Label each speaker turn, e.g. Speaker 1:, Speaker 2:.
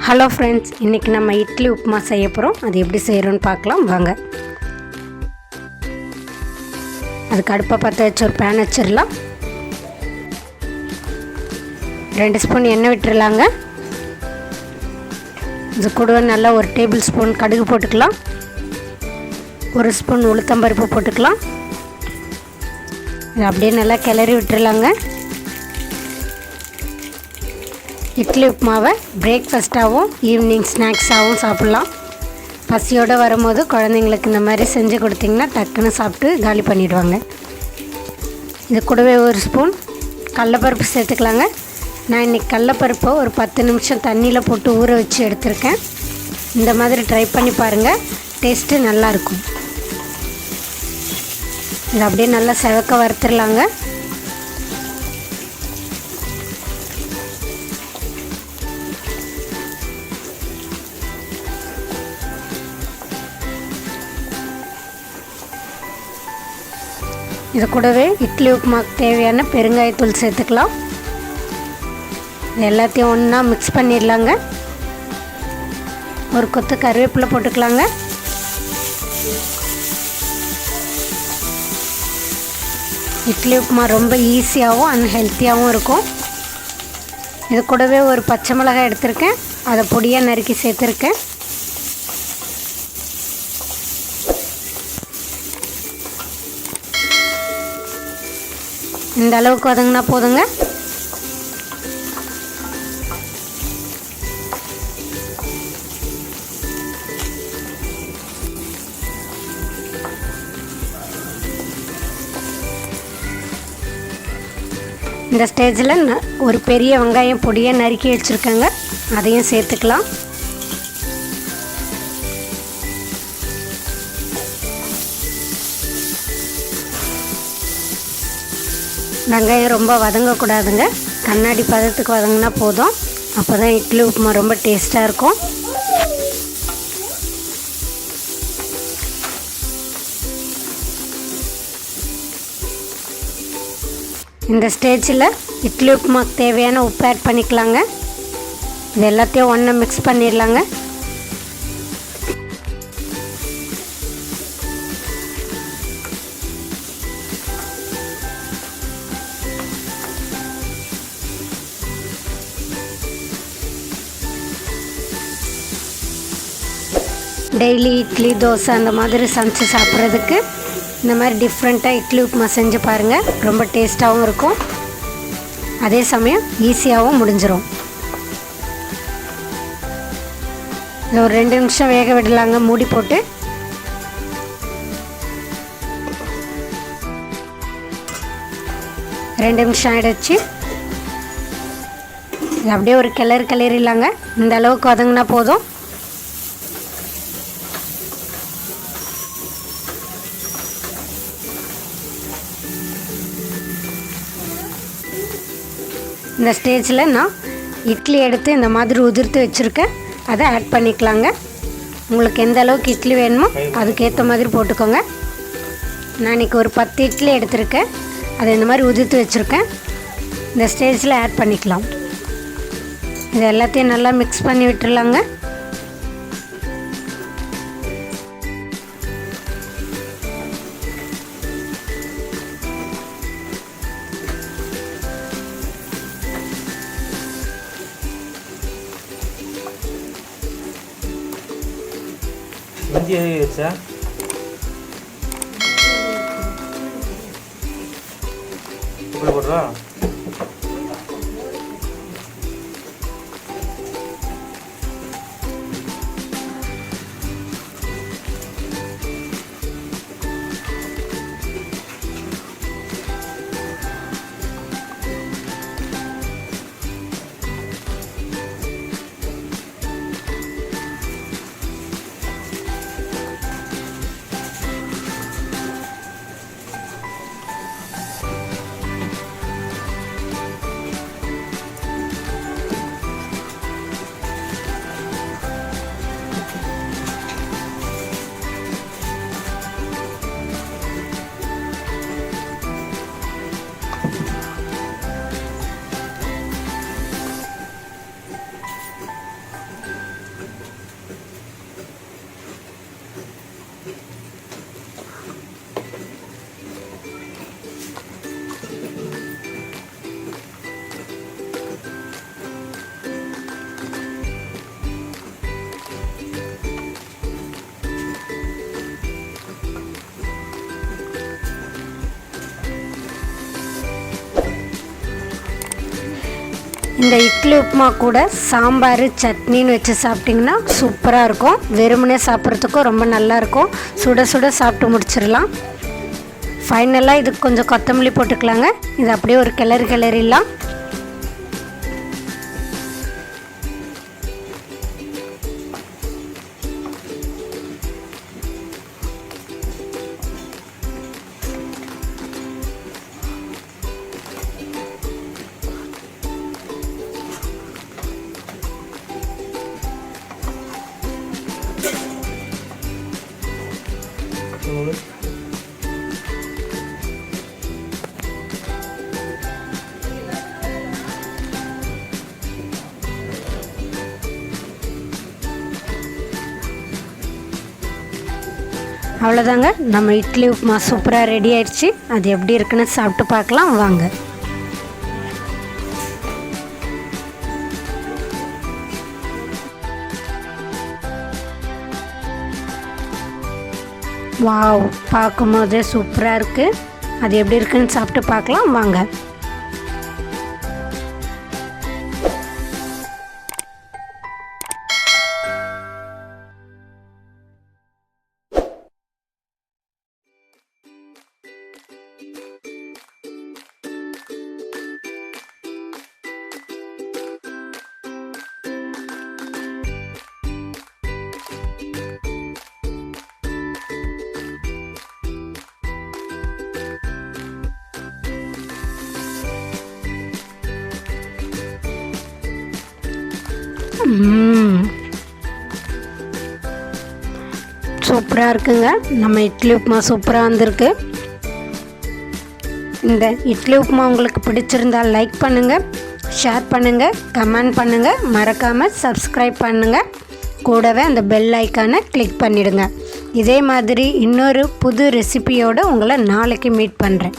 Speaker 1: Hello friends, இன்றைக்கி நம்ம இட்லி உப்புமா செய்ய போகிறோம். அது எப்படி செய்கிறோன்னு பார்க்கலாம் வாங்க. அதுக்கு அடுப்பை பற்ற வச்சு ஒரு பேன் வச்சிடலாம். 2 ஸ்பூன் எண்ணெய் விட்டுடலாங்க. இது கூடவே நல்லா 1 டேபிள் ஸ்பூன் கடுகு போட்டுக்கலாம். 1 ஸ்பூன் உளுத்தம்பருப்பு போட்டுக்கலாம். இது அப்படியே நல்லா கிளறி விட்டுடலாங்க. இட்லி உப்புமாவை பிரேக்ஃபாஸ்ட்டாகவும் ஈவினிங் ஸ்நாக்ஸாகவும் சாப்பிட்லாம். பசியோடு வரும்போது குழந்தைங்களுக்கு இந்த மாதிரி செஞ்சு கொடுத்திங்கன்னா டக்குன்னு சாப்பிட்டு காலி பண்ணிவிடுவாங்க. இது கூடவே 1 ஸ்பூன் கடலப்பருப்பு சேர்த்துக்கலாங்க. நான் இன்றைக்கி கடலப்பருப்பை ஒரு 10 நிமிஷம் தண்ணியில் போட்டு ஊற வச்சு எடுத்திருக்கேன். இந்த மாதிரி ட்ரை பண்ணி பாருங்கள், டேஸ்ட்டு நல்லாயிருக்கும். இது அப்படியே நல்லா செவக்க வறுத்துடலாங்க. இது கூடவே இட்லி உப்புமாவுக்கு தேவையான பெருங்காயத்தூள் சேர்த்துக்கலாம். இது எல்லாத்தையும் ஒன்றா மிக்ஸ் பண்ணிடலாங்க. ஒரு கொத்து கருவேப்பிலை போட்டுக்கலாங்க. இட்லி உப்புமா ரொம்ப ஈஸியாகவும் அன்ஹெல்த்தியாகவும் இருக்கும். இது கூடவே ஒரு பச்சை மிளகாய் எடுத்திருக்கேன், அதை பொடியாக நறுக்கி சேர்த்துருக்கேன். இந்த அளவுக்கு வதங்கினா போதுங்க. இந்த ஸ்டேஜில் ஒரு பெரிய வெங்காயம் பொடியாக நறுக்கி வச்சுருக்கேங்க, அதையும் சேர்த்துக்கலாம். வெங்காயம் ரொம்ப வதங்கக்கூடாதுங்க, கண்ணாடி பதத்துக்கு வதங்கினா போதும். அப்போ தான் இட்லி உப்புமா ரொம்ப டேஸ்ட்டாக இருக்கும். இந்த ஸ்டேஜில் இட்லி உப்புமாக்கு தேவையான உப்பு ஆட் பண்ணிக்கலாங்க. இது எல்லாத்தையும் ஒன்றா மிக்ஸ் பண்ணிடலாங்க. டெய்லி இட்லி தோசை அந்த மாதிரி சமைச்சு சாப்பிட்றதுக்கு இந்த மாதிரி டிஃப்ரெண்ட்டாக இட்லி உப்புமா செஞ்சு பாருங்கள். ரொம்ப டேஸ்ட்டாகவும் இருக்கும், அதே சமயம் ஈஸியாகவும் முடிஞ்சிடும். இதை ஒரு 2 நிமிஷம் வேக விடலாங்க மூடி போட்டு. ரெண்டு நிமிஷம் ஆகிடுச்சு. இது அப்படியே ஒரு கிளறிடலாங்க. இந்த அளவுக்கு வதங்கினா போதும். இந்த ஸ்டேஜில் நான் இட்லி எடுத்து இந்த மாதிரி உதிர்த்து வச்சுருக்கேன், அதை ஆட் பண்ணிக்கலாங்க. உங்களுக்கு எந்த அளவுக்கு இட்லி வேணுமோ அதுக்கேற்ற மாதிரி போட்டுக்கோங்க. நான் இன்றைக்கி ஒரு 10 இட்லி எடுத்திருக்கேன், அதை இந்த மாதிரி உதிர்த்து வச்சுருக்கேன். இந்த ஸ்டேஜில் ஆட் பண்ணிக்கலாம். இது எல்லாத்தையும் நல்லா மிக்ஸ் பண்ணி விட்டுடலாங்க.
Speaker 2: இஞ்சி வச்சா போடுறா.
Speaker 1: இந்த இட்லி உப்புமா கூட சாம்பார் சட்னின்னு வச்சு சாப்பிட்டிங்கன்னா சூப்பராக இருக்கும். வெறுமனே சாப்பிட்றதுக்கும் ரொம்ப நல்லாயிருக்கும். சுட சுட சாப்பிட்டு முடிச்சிடலாம். ஃபைனலாக இதுக்கு கொஞ்சம் கொத்தமல்லி போட்டுக்கலாங்க. இது அப்படியே ஒரு கிளறிடலாம். அவ்வளோதாங்க, நம்ம இட்லி உப்புமா சூப்பராக ரெடி ஆயிடுச்சு. அது எப்படி இருக்குன்னு சாப்பிட்டு பார்க்கலாம் வாங்க. வாவ், பார்க்கும்போதே சூப்பராக இருக்குது. அது எப்படி இருக்குன்னு சாப்பிட்டு பார்க்கலாம் வாங்க. சூப்பராக இருக்குங்க. நம்ம இட்லி உப்புமா சூப்பராக வந்திருக்கு. இந்த இட்லி உப்புமா உங்களுக்கு பிடிச்சிருந்தால் லைக் பண்ணுங்கள், ஷேர் பண்ணுங்கள், கமெண்ட் பண்ணுங்கள், மறக்காமல் சப்ஸ்கிரைப் பண்ணுங்கள். கூடவே அந்த பெல் ஐக்கானை கிளிக் பண்ணிவிடுங்க. இதே மாதிரி இன்னொரு புது ரெசிபியோடு உங்களை நாளைக்கு மீட் பண்ணுறேன்.